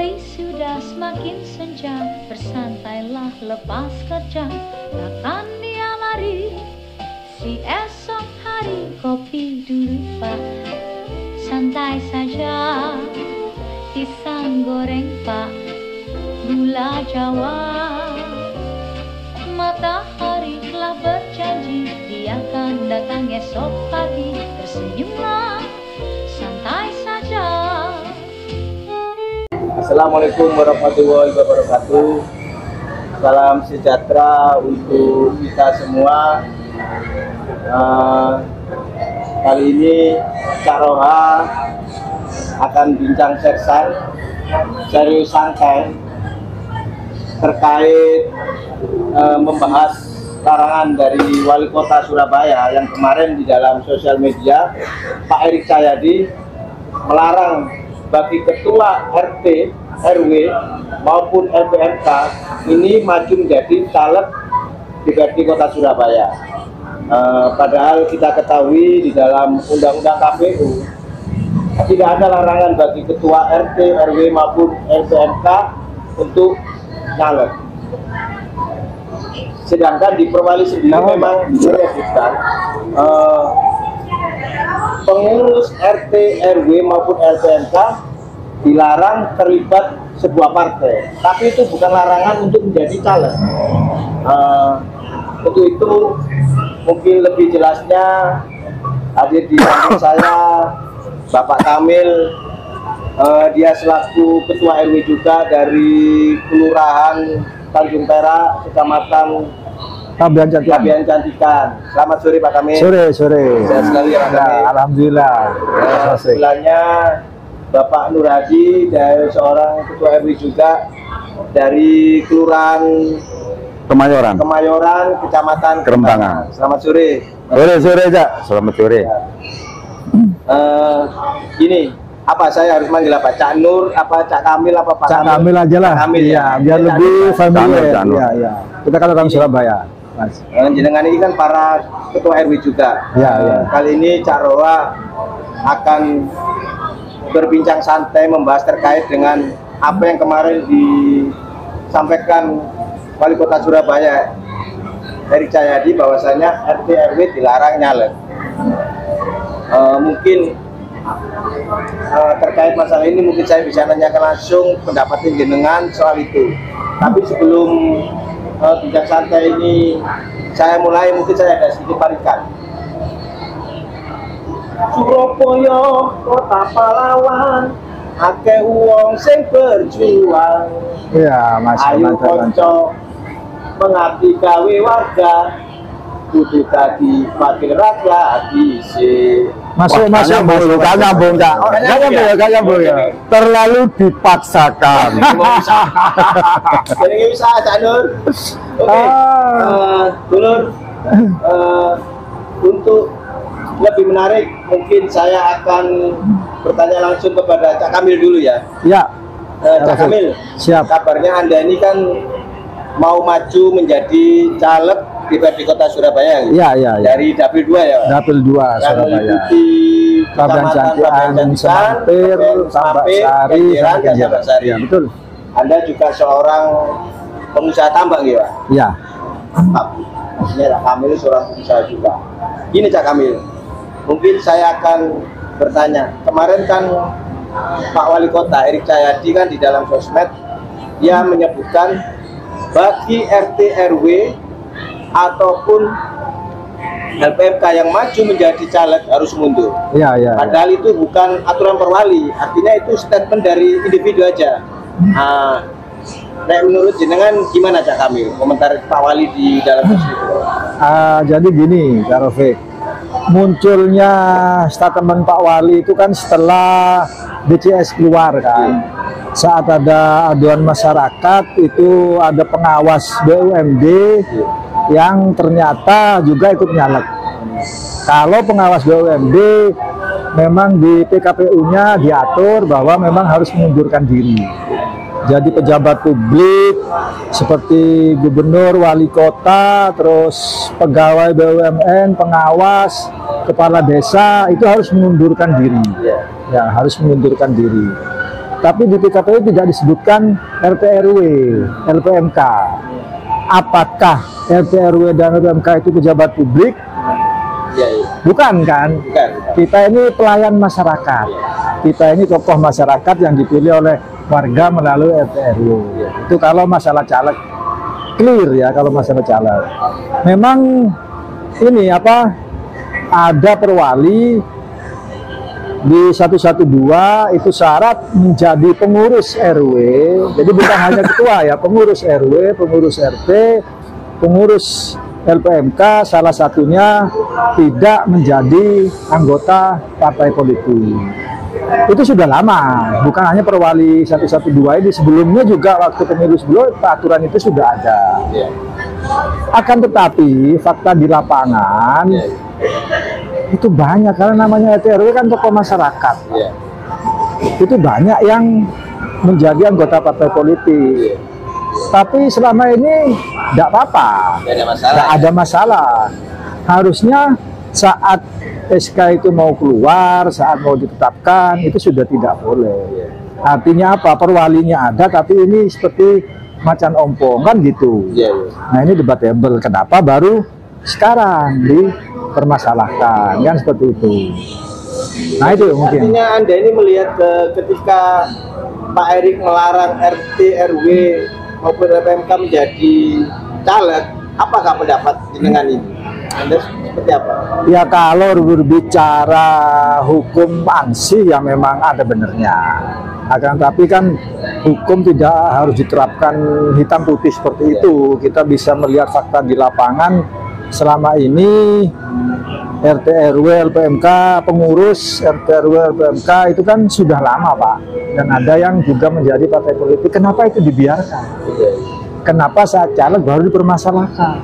Hari sudah semakin senja, bersantailah lepas kerja. Takkan dia mari si esok hari, kopi dulu pak, santai saja. Pisang goreng pak, gula jawa. Matahari telah berjanji, dia akan datang esok pagi. Tersenyumlah, santai saja. Assalamualaikum warahmatullahi wabarakatuh. Salam sejahtera untuk kita semua. Kali ini Cak Roha akan bincang serius santai terkait membahas larangan dari Wali Kota Surabaya yang kemarin di dalam sosial media, Pak Erik Cahyadi melarang bagi ketua RT, RW maupun LPMK ini maju menjadi caleg DPRD Kota Surabaya. Padahal kita ketahui di dalam Undang-Undang KPU tidak ada larangan bagi ketua RT, RW maupun LPMK untuk caleg. Sedangkan di Perwali sendiri memang disebutkan pengurus RT, RW maupun LPMK dilarang terlibat sebuah partai, tapi itu bukan larangan untuk menjadi caleg. Untuk itu mungkin lebih jelasnya hadir di samping saya Bapak Kamil, dia selaku Ketua RW juga dari Kelurahan Tanjung Perak, Kecamatan Kabian Cantikan. Selamat sore Pak Kamil. Sore. Sehat sekali ya Pak Kamil. Alhamdulillah. Sebelahnya Bapak Nur Hadi, dari seorang Ketua RW juga dari Kelurahan Kemayoran, Kecamatan Kerembangan. Selamat sore. Sore Cak. Selamat sore. Gini, apa saya harus manggil apa? Cak Nur, apa Cak Kamil, apa Pak Cak Kamil aja lah. Kamil ya. Biar lebih familiar. Iya. Kita kan orang Ini, Surabaya. Mas. Jenengan ini kan para Ketua RW juga. Iya. Kali ini Cak Roha akan berbincang santai membahas terkait dengan apa yang kemarin disampaikan Wali Kota Surabaya Erik Cahyadi bahwasanya RT RW dilarang nyalek. Mungkin terkait masalah ini mungkin saya bisa nanyakan langsung pendapat jenengan soal itu. Tapi sebelum bincang santai ini saya mulai, mungkin saya ada sedikit parikan. Surabaya kota pahlawan, akeh wong sing berjuang. Iya, Mas. Ayo konco mengabdi gawe warga, kudu dadi wakil rakyat dhisik. Masuk. Gak nyambung, Cak. Gak nyambung ya. Terlalu dipaksakan. Jadi bisa Cak Nur. Oke. Dulur, untuk lebih menarik mungkin saya akan bertanya langsung kepada Cak Kamil dulu ya. Ya. Cak Kamil, siap. Kabarnya Anda ini kan mau maju menjadi caleg DPRD Kota Surabaya. Iya. Dari Dapil 2 ya. Dapil 2 yang Surabaya. meliputi Kabian Cantikan, Semampir, Tambak Sari, dan Tambak Sari. Ya, betul. Anda juga seorang pengusaha tambang ya, Pak? Iya. Mantap. Ini Cak Kamil seorang pengusaha juga. Gini Cak Kamil, mungkin saya akan bertanya. Kemarin kan Pak Wali Kota Erik Cahyadi kan di dalam sosmed dia menyebutkan bagi RT RW ataupun LPMK yang maju menjadi caleg harus mundur. Iya. Padahal itu bukan aturan Perwali, artinya itu statement dari individu aja. Menurut jenengan gimana Cak Kamil komentar Pak Wali di dalam itu? Jadi gini, Kak Rafiq, munculnya statement Pak Wali itu kan setelah BCS keluar kan. Saat ada aduan masyarakat itu ada pengawas BUMD yang ternyata juga ikut nyalek. Kalau pengawas BUMD memang di PKPU-nya diatur bahwa memang harus mengundurkan diri. Jadi pejabat publik seperti gubernur, wali kota, terus pegawai BUMN, pengawas, kepala desa itu harus mengundurkan diri. Ya, harus mengundurkan diri. Tapi di PKPU tidak disebutkan RT RW, LPMK. Apakah RT RW dan LPMK itu pejabat publik? Ya, ya. Bukan kan? Bukan. Kita ini pelayan masyarakat. Kita ini tokoh masyarakat yang dipilih oleh warga melalui RT RW. Itu kalau masalah caleg clear ya, kalau masalah caleg. Memang ini apa? Ada perwali di 112 itu syarat menjadi pengurus RW. Jadi bukan hanya ketua ya, pengurus RW, pengurus RT, pengurus LPMK, salah satunya tidak menjadi anggota partai politik. Itu sudah lama, bukan hanya perwali 112 ini, sebelumnya juga waktu pemilu sebelum aturan itu sudah ada. Akan tetapi fakta di lapangan itu banyak, karena namanya RT RW kan tokoh masyarakat. Itu banyak yang menjadi anggota partai politik. Tapi selama ini tidak apa-apa, tidak ada masalah. Harusnya saat SK itu mau keluar, saat mau ditetapkan, itu sudah tidak boleh. Artinya apa? Perwalinya ada, tapi ini seperti macan ompong, kan gitu. Nah ini debatable. Kenapa baru sekarang dipermasalahkan, kan seperti itu. Nah itu mungkin. Artinya Anda ini melihat ketika Pak Erik melarang RT RW maupun LPMK menjadi caleg, apakah pendapat dengan ini? Anda seperti apa? Ya kalau berbicara hukum ansih ya memang ada benernya. Akan tapi kan hukum tidak harus diterapkan hitam putih seperti itu. Kita bisa melihat fakta di lapangan selama ini. RT RW LPMK, pengurus RT RW LPMK itu kan sudah lama Pak, dan ada yang juga menjadi partai politik. Kenapa itu dibiarkan? Kenapa saat caleg baru dipermasalahkan?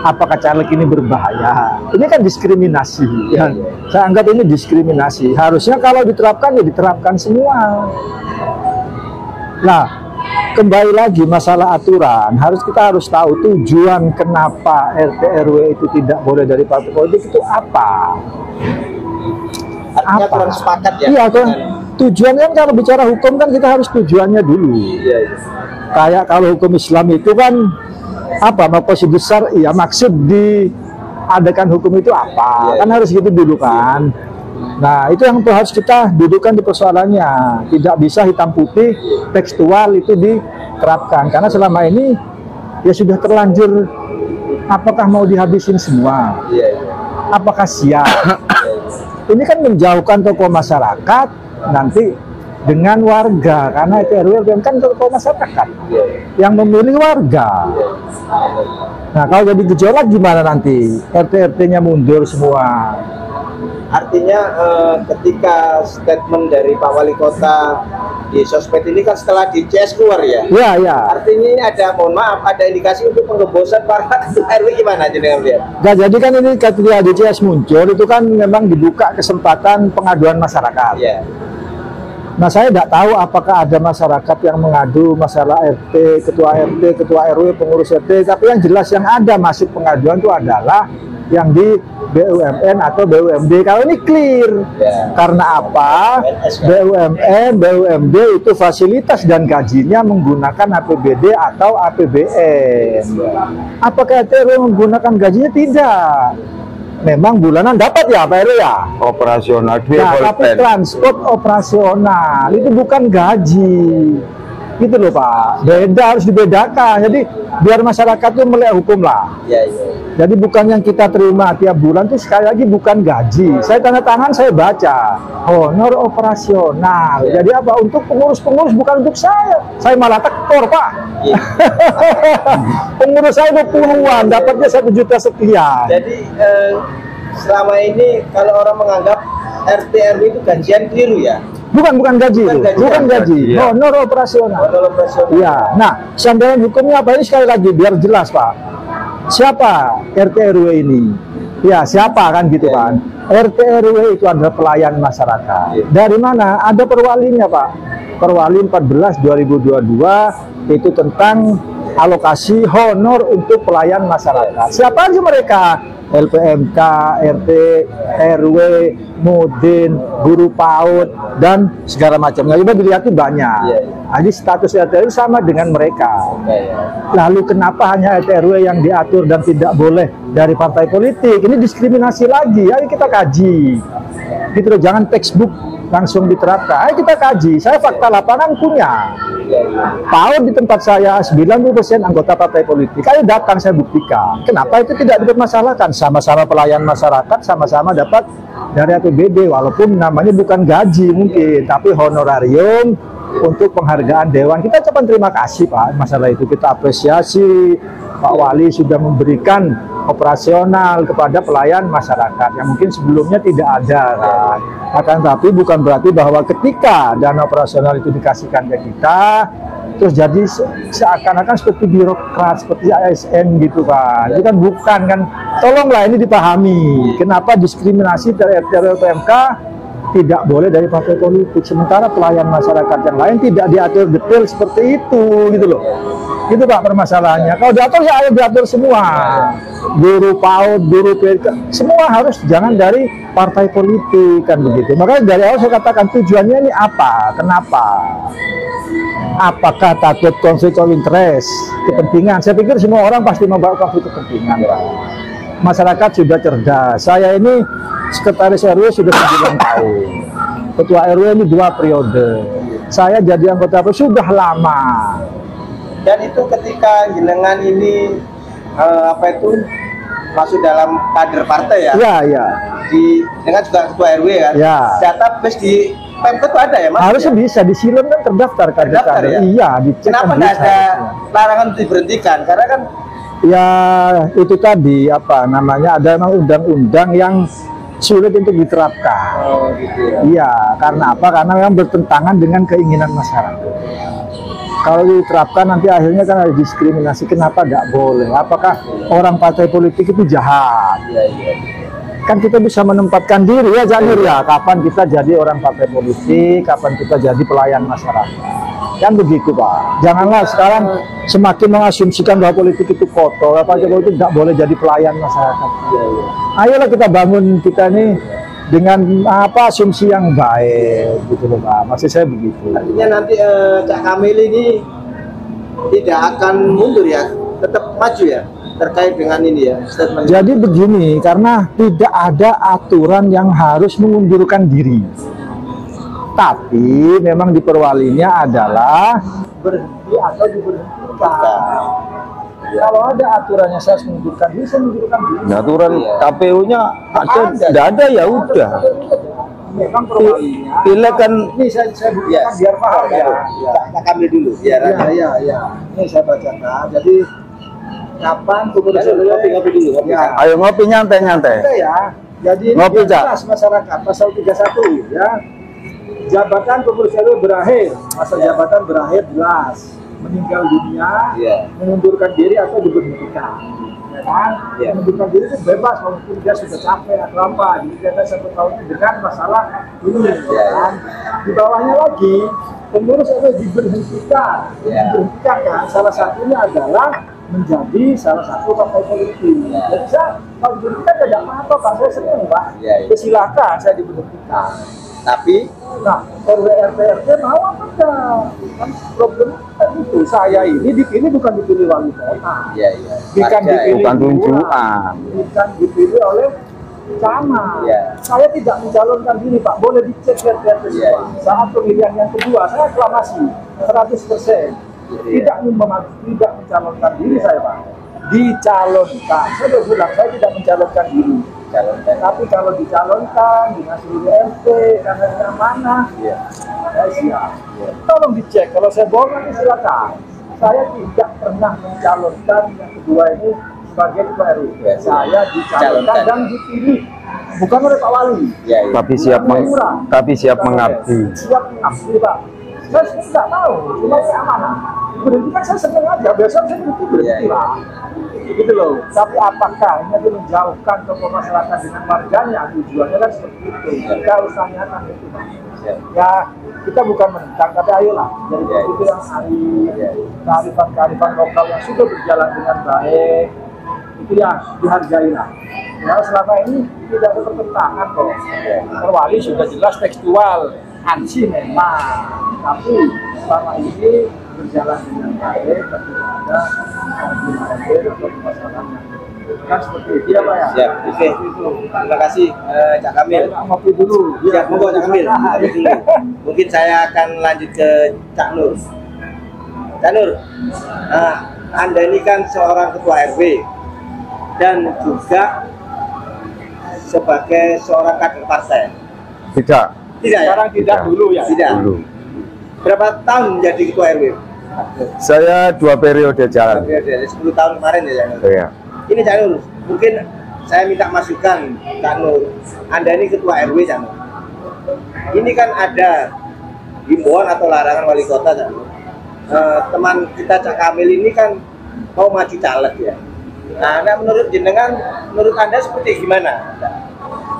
Apakah caleg ini berbahaya? Ini kan diskriminasi ya. Saya anggap ini diskriminasi. Harusnya kalau diterapkan ya diterapkan semua. Nah, kembali lagi masalah aturan, kita harus tahu tujuan kenapa RT RW itu tidak boleh dari partai politik itu apa? Artinya kurang sepakat ya? Iya, tujuannya kalau bicara hukum kan kita harus tujuannya dulu. Kayak kalau hukum Islam itu kan apa? Maksud besar, iya maksud diadakan hukum itu apa? Kan harus gitu dulu kan. Nah itu yang harus kita dudukkan di persoalannya. Tidak bisa hitam putih tekstual itu diterapkan, karena selama ini ya sudah terlanjur. Apakah mau dihabisin semua? Apakah siap? Ini kan menjauhkan tokoh masyarakat nanti dengan warga, karena itu RW kan tokoh masyarakat yang memilih warga. Nah kalau jadi gejolak gimana nanti? RT-RT-nya mundur semua. Artinya ketika statement dari Pak Wali Kota di sosmed ini kan setelah di CS keluar ya? Iya. Artinya ini ada, mohon maaf, ada indikasi untuk penggembosan para RW, gimana aja dengan lihat? Nah, jadi kan ini ketika di CS muncul itu kan memang dibuka kesempatan pengaduan masyarakat. Nah saya tidak tahu apakah ada masyarakat yang mengadu masalah RT, ketua RW, pengurus RT, tapi yang jelas yang ada masuk pengaduan itu adalah yang di BUMN atau BUMD. Kalau ini clear, karena apa? BUMD itu fasilitas dan gajinya menggunakan APBD atau APBN. Apakah RT menggunakan gajinya? Tidak. Memang bulanan dapat ya Pak RW ya? Operasional. Nah, tapi transport operasional itu bukan gaji. Gitu loh Pak, beda, harus dibedakan. Jadi biar masyarakat itu melihat hukum lah. Jadi bukan yang kita terima tiap bulan itu sekali lagi bukan gaji. Saya tanda tangan, saya baca honor operasional. Jadi apa? Untuk pengurus-pengurus, bukan untuk saya. Saya malah tekor Pak. Pengurus saya udah puluhan, dapatnya 1 juta sekian. Jadi selama ini kalau orang menganggap RT RW itu gajian, keliru ya? Bukan gaji, bukan gaji. Honor operasional. Iya. Nah, sandaran hukumnya apa ini sekali lagi biar jelas Pak. Siapa RT RW ini? Ya siapa kan gitu kan? RT RW itu adalah pelayan masyarakat. Dari mana? Ada perwalinya Pak. Perwali 14 2022 itu tentang alokasi honor untuk pelayan masyarakat. Siapa aja mereka? LPMK, RT, RW, Mudin, guru PAUD, dan segala macam. Nggak coba dilihat banyak. Jadi status RT RW sama dengan mereka. Lalu kenapa hanya RT RW yang diatur dan tidak boleh dari partai politik? Ini diskriminasi lagi. Ayo kita kaji. Gitu loh, jangan textbook langsung diterapkan. Ayo kita kaji. Saya fakta lapangan punya. PAUD di tempat saya 90% anggota partai politik. Ayo datang saya buktikan. Kenapa itu tidak dipermasalahkan? Sama-sama pelayan masyarakat, sama-sama dapat dari APBD, walaupun namanya bukan gaji mungkin, tapi honorarium untuk penghargaan dewan. Kita ucapkan terima kasih Pak, masalah itu kita apresiasi. Pak Wali sudah memberikan operasional kepada pelayan masyarakat yang mungkin sebelumnya tidak ada kan. Akan tapi bukan berarti bahwa ketika dana operasional itu dikasihkan ke kita terus jadi seakan-akan seperti birokrat, seperti ASN gitu kan. Itu kan bukan kan. Tolonglah ini dipahami. Kenapa diskriminasi dari RT/PMK tidak boleh dari partai politik, sementara pelayan masyarakat yang lain tidak diatur detail seperti itu gitu loh. Itu Pak permasalahannya. Kalau diatur ya ayo diatur semua. Guru PAUD, guru PK, semua harus jangan dari partai politik kan begitu. Makanya dari awal saya katakan tujuannya ini apa? Kenapa? Apakah takut konflik of interest, kepentingan? Saya pikir semua orang pasti membawa konflik kepentingan, Pak. Masyarakat sudah cerdas. Saya ini sekretaris RW sudah 9 tahun. Ketua RW ini 2 periode. Saya jadi anggota RW sudah lama. Dan itu ketika jenengan ini masuk dalam kader partai ya? Iya, iya. Dengan juga ketua RW kan? Ya. Database di Pemkot itu ada ya Mas? Harusnya bisa, di Silon kan terdaftar kader-kader. Ya? Iya, dicek. Kenapa kan nggak bisa, ada larangan untuk diberhentikan? Karena kan ya itu tadi apa namanya, ada memang undang-undang yang sulit untuk diterapkan. oh gitu ya. Iya, karena apa? Karena memang bertentangan dengan keinginan masyarakat. Kalau diterapkan nanti akhirnya kan ada diskriminasi. Kenapa nggak boleh? Apakah orang partai politik itu jahat? Iya, iya. Kan kita bisa menempatkan diri ya Janur ya. Kapan kita jadi orang partai politik? Kapan kita jadi pelayan masyarakat? Kan begitu Pak. Janganlah sekarang semakin mengasumsikan bahwa politik itu kotor. Apa aja politik nggak boleh jadi pelayan masyarakat. Iya, iya. Ayolah kita bangun kita nih dengan apa asumsi yang baik gitu loh Pak. Maksud saya begitu. Artinya nanti Cak Kamil ini tidak akan mundur ya, tetap maju ya terkait dengan ini ya statement. Jadi begini, karena tidak ada aturan yang harus mengundurkan diri. Tapi memang di Perwalinya adalah berhenti atau diberhentikan. Kalau ada aturannya saya harus mengundurkan diri, saya mengundurkan diri. Nah, aturan KPU-nya tidak ada ya udah. Memang Perwalinya. Pilek kan Ini saya buktikan biar paham ya. Cak Kamil dulu biar Ya. Ini saya bacakan. Jadi kapan pengurus ngopi dulu. Ya. ayo ngopi nyantai-nyantai. Kita ya. Jadi ini Ngopi, Cak. jelas masyarakat pasal 31 ya. Jabatan pengurus RW berakhir, masa jabatan berakhir jelas. Meninggal dunia, mengundurkan diri atau diberhentikan. Ya kan? Mengundurkan diri itu bebas, mungkin dia sudah capek atau apa. Jadi dia 1 tahun dengan masalah ini. Ya kan? Di bawahnya lagi, pengurus RW diberhentikan. Diberhentikan kan, salah satunya adalah menjadi salah satu partai politik. Jadi saya kalau diberhentikan tidak apa-apa Pak, saya senang Pak. Silakan saya diberhentikan. Tapi Nah, RW/RT mau apa enggak? Kan problemnya kan itu. Saya ini dipilih bukan dipilih wali kota. Bukan dipilih Bukan lurah, tunjukan. bukan dipilih oleh camat. Saya tidak mencalonkan diri Pak. Boleh dicek RT semua. Saat pemilihan yang kedua saya aklamasi 100%. Tidak mencalonkan diri saya Pak. Dicalonkan. Saya sudah bilang saya tidak mencalonkan diri. Tapi kalau dicalonkan dengan seluruh RT karena yang mana, saya siap. Tolong dicek. Kalau saya bohong nanti silakan. Saya tidak pernah mencalonkan yang kedua ini sebagai ketua RW. Saya dicalonkan dan dipilih bukan oleh Pak Wali. Tapi siap mengabdi. Siap mengabdi Pak. Saya sebenarnya nggak tahu, cuma saya amanah. Berhenti kan saya senang aja. Besok saya berhenti lah. gitu loh. Tapi apakah ini nanti menjauhkan tokoh masyarakat dengan warganya? Tujuannya kan seperti itu. Kita harus tanyakan itu, Pak. Ya, kita bukan menentang, tapi ayolah dari itu yang kearifan lokal yang sudah berjalan dengan baik, itu ya dihargailah. Ya, selama ini tidak ada pertentangan kok. Perwali sudah jelas tekstual, ansi memang, tapi selama ini berjalan dengan baik, tapi ada atau masalah kan seperti itu ya Pak ya. Siap, oke. Terima kasih Cak Kamil. Ngopi dulu. Ya, monggo Cak Kamil. Ngopi dulu. Mungkin saya akan lanjut ke Cak Nur. Cak Nur, Anda ini kan seorang ketua RW dan juga sebagai seorang kader partai. Tidak. Tidak ya? Sekarang tidak dulu ya. Tidak. Dulu. Berapa tahun menjadi ketua RW? Saya 2 periode jalan. Dari 10 tahun kemarin ya Cak Nur. Iya. Ini Cak Nur, mungkin saya minta masukan Cak Nur. Anda ini ketua RW Cak Nur. Ini kan ada himbauan atau larangan wali kota Cak Nur. Teman kita Cak Kamil ini kan mau maju caleg ya. Nah, menurut jenengan, menurut Anda seperti gimana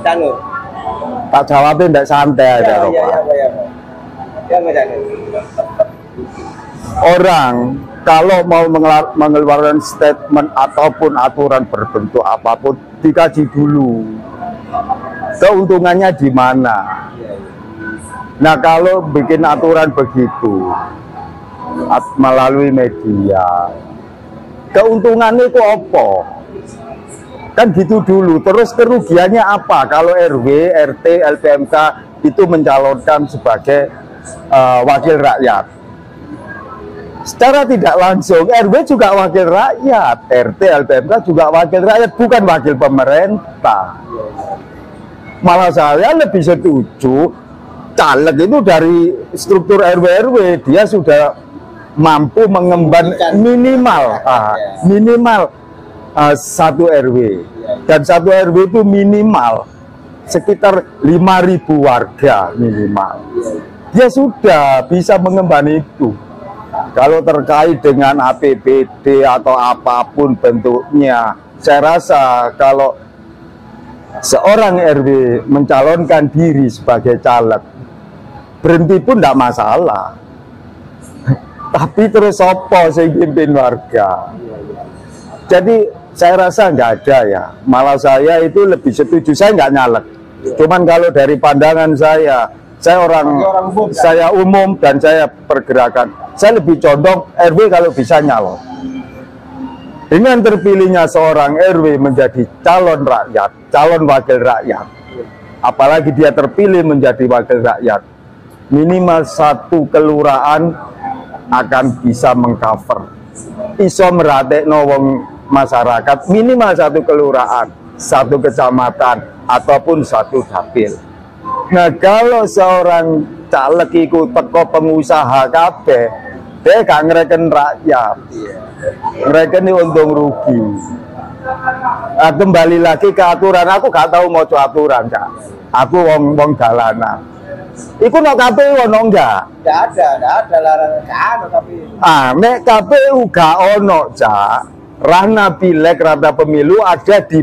Cak Nur? Tak jawabnya tidak santai aja Pak. Ya Cak Nur. Orang kalau mau mengeluarkan statement ataupun aturan berbentuk apapun dikaji dulu keuntungannya di mana. Nah kalau bikin aturan begitu melalui media, keuntungannya itu apa? Kan gitu dulu. Terus kerugiannya apa kalau RW, RT, LPMK itu mencalonkan sebagai wakil rakyat? Secara tidak langsung RW juga wakil rakyat, RT, LPMK juga wakil rakyat, bukan wakil pemerintah. Malah saya lebih setuju caleg itu dari struktur RW dia sudah mampu mengemban minimal satu RW, dan satu RW itu minimal sekitar 5.000 warga minimal. Dia sudah bisa mengemban itu. Kalau terkait dengan APBD atau apapun bentuknya, saya rasa kalau seorang RW mencalonkan diri sebagai caleg, berhenti pun tidak masalah. Tapi terus sopo sing pimpin warga. Jadi saya rasa nggak ada ya. Malah saya itu lebih setuju, saya nggak nyalek. Cuman kalau dari pandangan saya umum dan saya pergerakan, saya lebih condong RW kalau bisa nyalon. Dengan terpilihnya seorang RW menjadi calon rakyat, calon wakil rakyat, apalagi dia terpilih menjadi wakil rakyat, minimal satu kelurahan akan bisa mengcover, iso meratekno wong masyarakat, minimal satu kelurahan, satu kecamatan, ataupun satu dapil. Nah kalau seorang caleg ikut teko pengusaha kabeh, dia gak ngereken rakyat, ngereken ini untung rugi. Nah, kembali lagi ke aturan, aku gak tahu mau aturan Cak. Aku wong dalanan. Iku no KPU ono enggak? Enggak ada larangan kan tapi. Nek KPU gak ono Cak. Rana pileg, rana pemilu ada di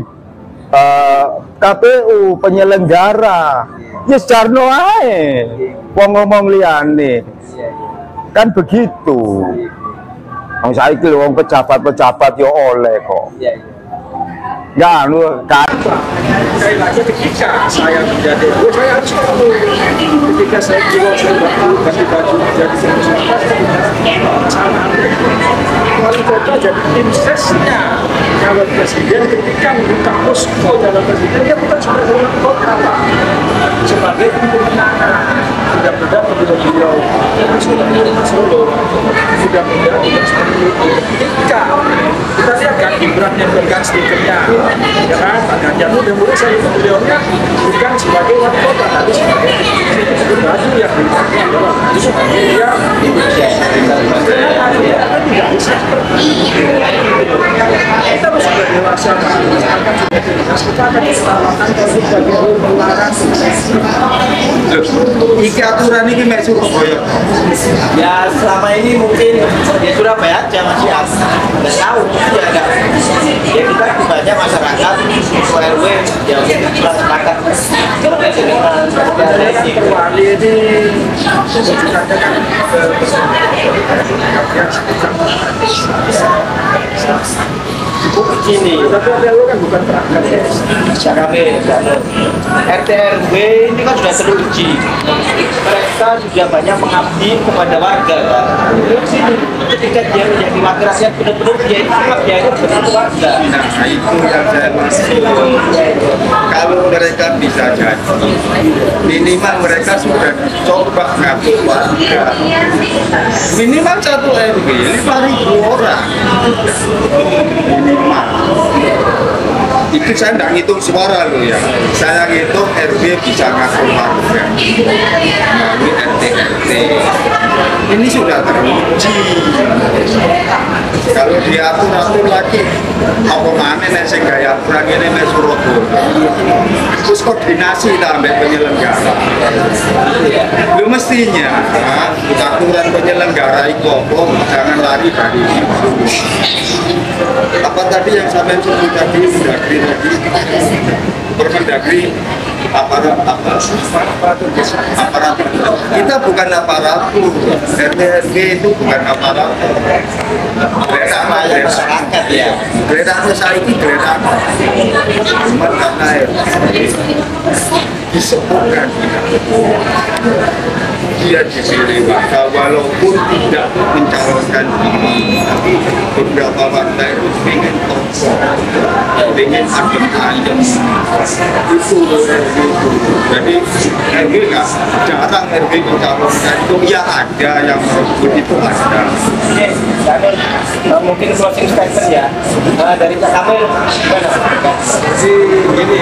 KPU penyelenggara. Ya jarno ae. Wong ngomong liyane. Kan begitu. Wong saiki lho wong pejabat-pejabat yo oleh kok. Ya, Sekali lagi ketika saya menjadi RW, saya harus tahu. Ketika saya keluar ganti baju menjadi wali kota jadi tim sesnya calon presiden. Ketika membuka posko calon presiden, dia bukan sebagai wali kota, Pak, sebagai pemenangan. Mudah-mudahan beliau sudah Solo, mudah-mudahan tidak seperti itu. Ketika kita lihat kan Gibran yang pegang stikernya, ya kan, Pak Ganjar, mudah-mudahan saya itu beliaunya bukan sebagai wali kota, tapi sebagai baju yang dipakai adalah sebagai dia tidak bisa seperti itu. Kita harus sudah dewasa, masyarakat sudah dewasa, kita akan diselamatkan dari sebagai pengeluaran. Iki aturan ini mek Surabaya. Ya selama ini mungkin di Surabaya aja masih nggak tahu ya banyak masyarakat RW yang melaksanakan Perwali ini tujuannya kan begini, tapi RW kan bukan perangkat ya. kami RT RW ini kan sudah teruji, mereka sudah banyak mengabdi kepada warga kan. Ketika dia menjadi wakil rakyat benar-benar dia itu pengabdiannya benar warga. Nah itu yang saya maksud. Kalau mereka bisa jadi, minimal mereka sudah coba ngatur warga. Minimal 1 RW 5.000 orang. Minimal. Itu saya tidak ngitung suara loh ya. Saya ngitung RW bisa ngatur warga. Melalui RT. Ini sudah teruji. Kalau diatur-atur lagi, apa mana nih sing gaya aturan ini nih Surabaya. Terus koordinasi sampai penyelenggara. Lu mestinya aturan penyelenggara itu jangan lari dari itu. Apa tadi yang sampai sebut tadi Mendagri tadi, Permendagri aparat kita bukan aparatur. RT itu bukan aparatur. Kereta masyarakat ya. Kereta saya ini kereta. Cuma karena disebutkan dia dipilih maka walaupun tidak mencalonkan diri, tapi beberapa partai itu ingin tokoh, ingin adem ayem itu. Jadi RW nggak jarang RW mencalonkan itu, ya ada yang merebut itu ada. Mungkin closing statement ya dari Pak Kamil gimana? Jadi gini,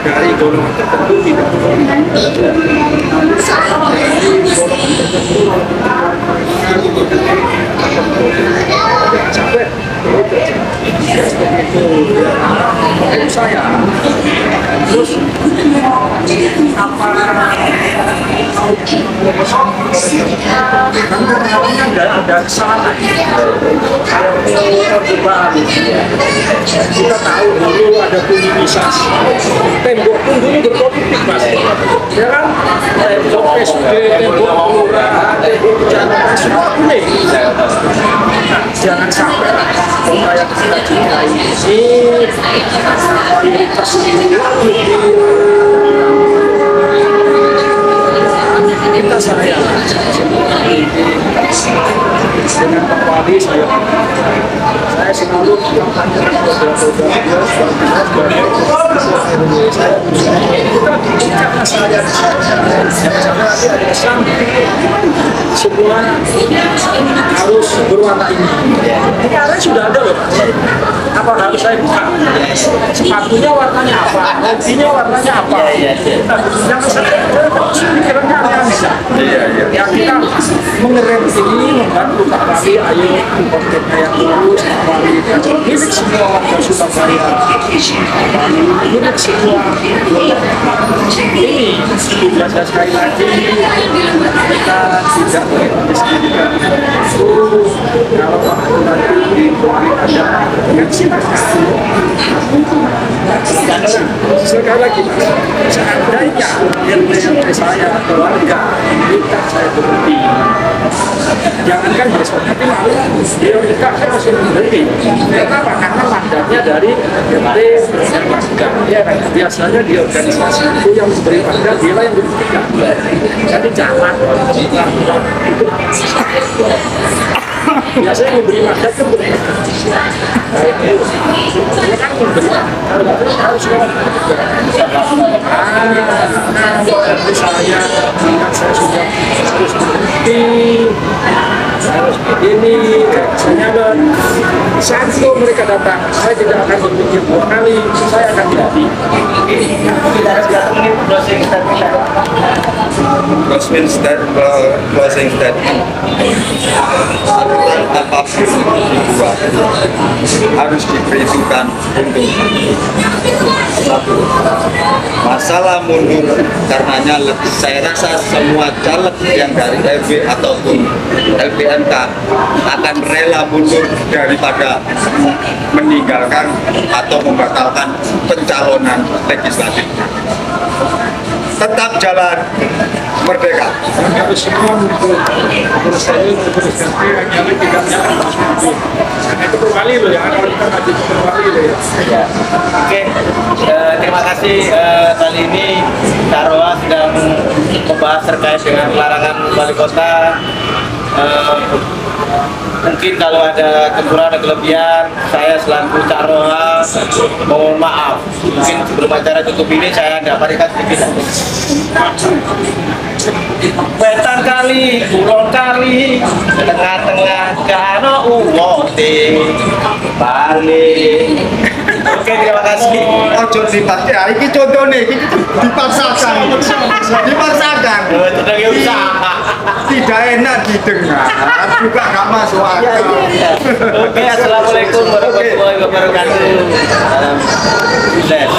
dari golongan tertentu tidak sampai itu saya terus apa kan ada kesalahan kita tahu dulu ada politisasi tembok pun dulu berpolitik mas ya kan tembok SD, tembok kelurahan, tembok kecamatan semua kuning. Jangan sampai upaya kita cintai ini kualitas kita sayang dengan Pak Wali saya selalu kampanye semua harus berwarna ini. Karena sudah ada loh. Apa harus saya buka? Sepatunya warnanya apa? Hobinya warnanya apa? Jangan sampai pikirannya aneh-aneh. Ya kita mengerem ini membantu Pak Wali, ayo kontennya yang lurus, Pak Wali milik semua warga Surabaya, milik semua. Ini biasa sekali lagi kita tidak mendiskriminasikan itu. Kalau Pak Wali ada sekali lagi seandainya RT saya atau warga minta saya berhenti, jangankan besok tapi malu dia minta saya masih berhenti. Kenapa? Karena mandatnya dari RT dan warga. Ya, biasanya di organisasi itu yang memberi mandat dia yang diberikan. Jadi jangan itu biasanya memberi mandat ke mereka. Ini kan memberi harus misalnya saya sudah harus berhenti, harus begini, saya Satu mereka datang, saya tidak akan berpikir 2 kali, saya akan jadi. Kita ada 1 menit closing statement. Closing statement. Aturan apapun dibuat harus diperhitungkan untuk satu, masalah mundur karenanya saya rasa semua caleg yang dari RW ataupun LPMK akan rela mundur daripada meninggalkan atau membatalkan pencalonan legislatif. Tetap jalan merdeka. Harus semua mundur. Menurut saya menurut ganti yang nyalek tidak nyalek harus mundur. Karena itu kembali loh ya, kalau kita maju kembali loh ya. Ya. Oke, terima kasih. Kali ini Saroa sedang membahas terkait dengan larangan wali kota. Mungkin kalau ada kekurangan kelebihan, saya selaku Cak Roha mohon maaf. Mungkin sebelum acara cukup ini saya dapatkan sedikit. Wetan kali, kulon kali, tengah-tengah kano umote balik. Oke, terima kasih. Ojo dipakai, ini contohnya, ini dipaksakan. Dipaksakan. Tidak enak didengar, juga nggak masuk akal. Oke, assalamualaikum warahmatullahi wabarakatuh. Salam sukses.